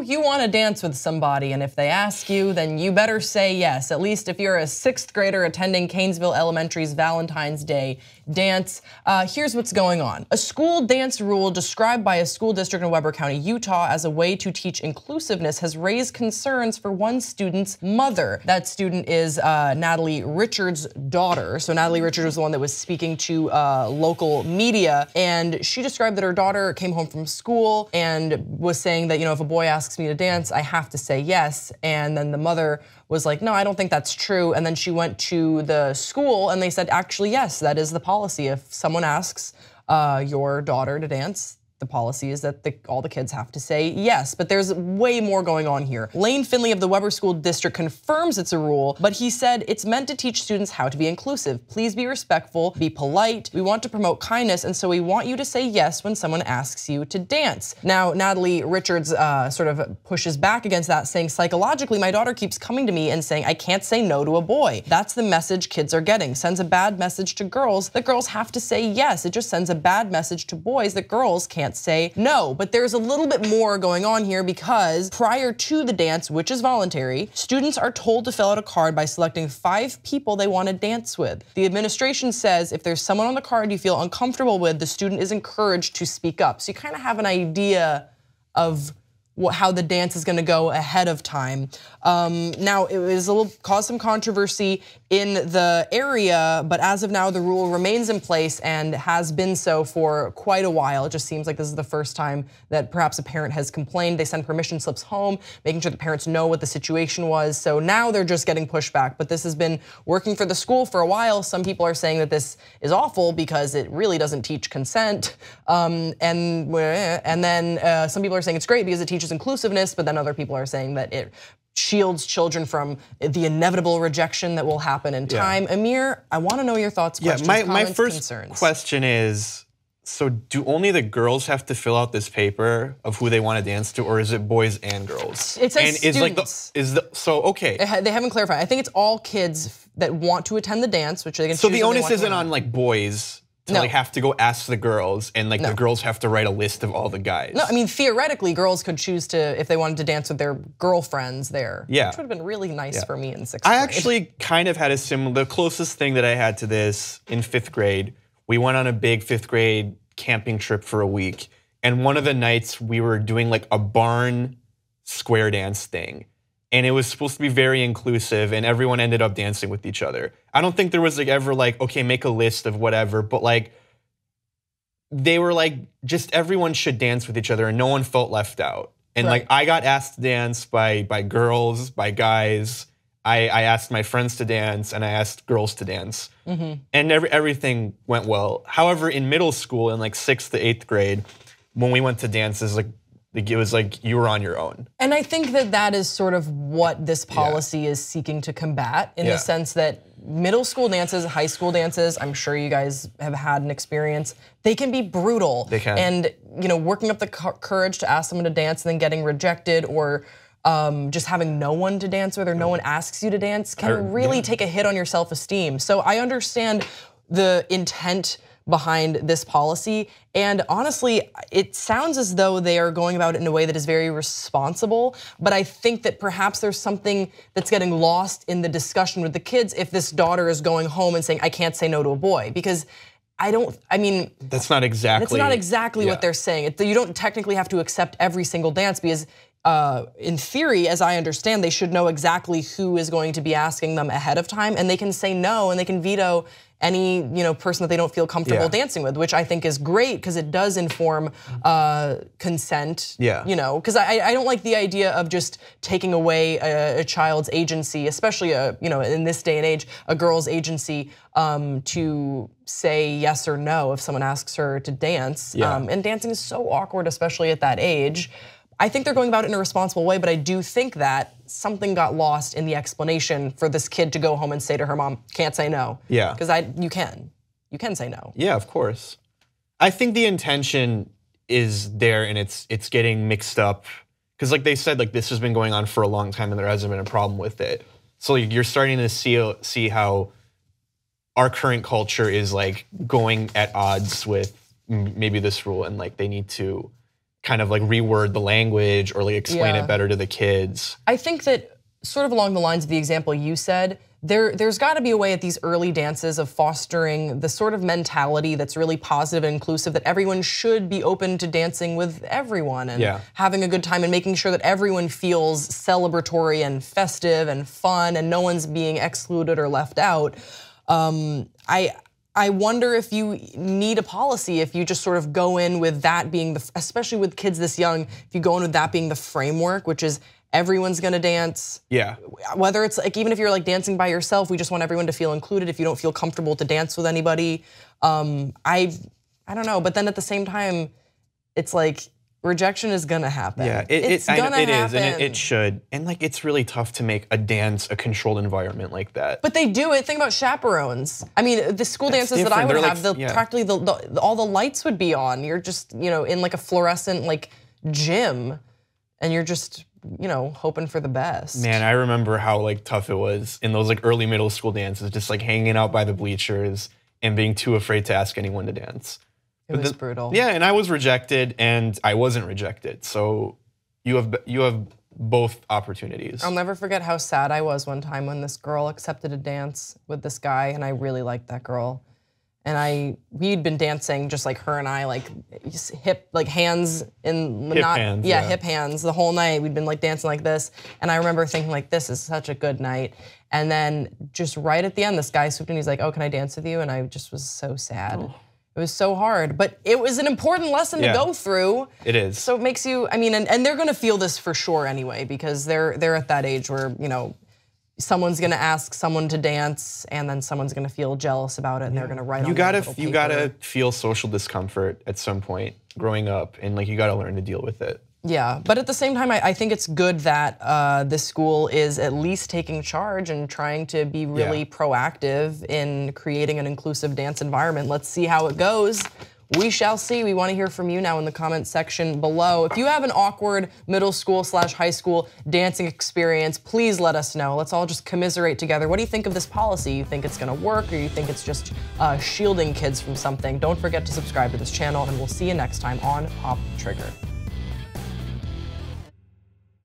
you want to dance with somebody, and if they ask you, then you better say yes. At least if you're a 6th grader attending Canesville Elementary's Valentine's Day dance. Here's what's going on. A school dance rule described by a school district in Weber County, Utah as a way to teach inclusiveness has raised concerns for one student's mother. That student is Natalie Richards' daughter. So Natalie Richards was the one that was speaking to local media, and she described that her daughter came home from school and was saying that, if a boy asks me to dance, I have to say yes. And then the mother was like, no, I don't think that's true. And then she went to the school and they said, actually, yes, that is the policy. If someone asks your daughter to dance, the policy is that all the kids have to say yes, but there's way more going on here. Lane Finley of the Weber School District confirms it's a rule, but he said it's meant to teach students how to be inclusive. Please be respectful, be polite. We want to promote kindness, and so we want you to say yes when someone asks you to dance. Now, Natalie Richards sort of pushes back against that, saying, psychologically, my daughter keeps coming to me and saying, I can't say no to a boy. That's the message kids are getting. Sends a bad message to girls that girls have to say yes. It just sends a bad message to boys that girls can't say no. But there's a little bit more going on here, because prior to the dance, which is voluntary, students are told to fill out a card by selecting 5 people they want to dance with. The administration says if there's someone on the card you feel uncomfortable with, the student is encouraged to speak up. So you kind of have an idea of how the dance is going to go ahead of time. Now, it was caused some controversy in the area, but as of now, the rule remains in place and has been so for quite a while. It just seems like this is the first time that perhaps a parent has complained. They send permission slips home, making sure the parents know what the situation was. So now they're just getting pushback, but this has been working for the school for a while. Some people are saying that this is awful because it really doesn't teach consent. And then some people are saying it's great because it teaches inclusiveness, but then other people are saying that it shields children from the inevitable rejection that will happen in time. Amir, I want to know your thoughts, questions, comments, my first concerns. question is, so do only the girls have to fill out this paper of who they want to dance to, or is it boys and girls? It says students. Okay. They haven't clarified. I think it's all kids that want to attend the dance, which they can choose. So the onus isn't on like boys to have to go ask the girls, and like the girls have to write a list of all the guys. No, I mean, theoretically, girls could choose to, if they wanted to dance with their girlfriends there. Yeah. Which would have been really nice for me in 6th grade. I actually kind of had a the closest thing that I had to this in 5th grade. We went on a big 5th grade camping trip for a week, and one of the nights we were doing like a barn square dance thing. And it was supposed to be very inclusive, and everyone ended up dancing with each other. I don't think there was like ever like, okay, make a list of whatever, but like they were like, just everyone should dance with each other and no one felt left out. And like I got asked to dance by girls, by guys. I asked my friends to dance and I asked girls to dance. And everything went well. However, in middle school, in like 6th to 8th grade, when we went to dances, like it was like you were on your own. And I think that is sort of what this policy is seeking to combat, in the sense that middle school dances, high school dances, I'm sure you guys have had an experience, they can be brutal. They can. And working up the courage to ask someone to dance and then getting rejected, or just having no one to dance with, or no one asks you to dance, can really take a hit on your self-esteem. So I understand the intent behind this policy, and honestly, it sounds as though they are going about it in a way that is very responsible, but I think that perhaps there's something that's getting lost in the discussion with the kids if this daughter is going home and saying, I can't say no to a boy, because that's not exactly what they're saying. You don't technically have to accept every single dance, because in theory, as I understand, they should know exactly who is going to be asking them ahead of time, and they can say no, and they can veto any person that they don't feel comfortable dancing with, which I think is great because it does inform consent. Because I don't like the idea of just taking away a child's agency, especially in this day and age, a girl's agency to say yes or no if someone asks her to dance. And dancing is so awkward, especially at that age. I think they're going about it in a responsible way, but I do think that something got lost in the explanation for this kid to go home and say to her mom, can't say no. Because you can say no. Yeah, of course. I think the intention is there, and it's getting mixed up. Because like they said, like this has been going on for a long time and there hasn't been a problem with it. So you're starting to see how our current culture is like going at odds with maybe this rule, and like they need to kind of like reword the language or like explain it better to the kids. I think that sort of along the lines of the example you said, there's got to be a way at these early dances of fostering the sort of mentality that's really positive and inclusive, that everyone should be open to dancing with everyone and having a good time and making sure that everyone feels celebratory and festive and fun and no one's being excluded or left out. I wonder if you need a policy, if you just sort of go in with that being especially with kids this young, if you go in with that being the framework, which is everyone's gonna dance. Yeah. Whether it's like, even if you're like dancing by yourself, we just want everyone to feel included. If you don't feel comfortable to dance with anybody, I don't know. But then at the same time, it's like, rejection is gonna happen. Yeah, it is, and it should. And like, it's really tough to make a dance a controlled environment like that. But they do it. Think about chaperones. I mean, the school dances that I would have, practically all the lights would be on. You're just, in like a fluorescent like gym, and you're just, hoping for the best. Man, I remember how like tough it was in those like early middle school dances, just like hanging out by the bleachers and being too afraid to ask anyone to dance. It was brutal. Yeah, and I was rejected, and I wasn't rejected. So you have both opportunities. I'll never forget how sad I was one time when this girl accepted a dance with this guy, and I really liked that girl. And we'd been dancing, just like her and I, like hip, like hands in hip hands, hip hands the whole night. We'd been like dancing like this, and I remember thinking like, this is such a good night. And then just right at the end, this guy swooped in. He's like, "Oh, can I dance with you?" And I just was so sad. Oh. It was so hard, but it was an important lesson to go through. It is. So it makes you, and they're gonna feel this for sure anyway, because they're at that age where, someone's gonna ask someone to dance, and then someone's gonna feel jealous about it, and they're gonna write on you gotta feel social discomfort at some point growing up, and like you gotta learn to deal with it. Yeah, but at the same time, I think it's good that this school is at least taking charge and trying to be really proactive in creating an inclusive dance environment. Let's see how it goes. We shall see. We want to hear from you now in the comment section below. If you have an awkward middle school / high school dancing experience, please let us know. Let's all just commiserate together. What do you think of this policy? You think it's gonna work, or you think it's just shielding kids from something? Don't forget to subscribe to this channel, and we'll see you next time on Pop Trigger.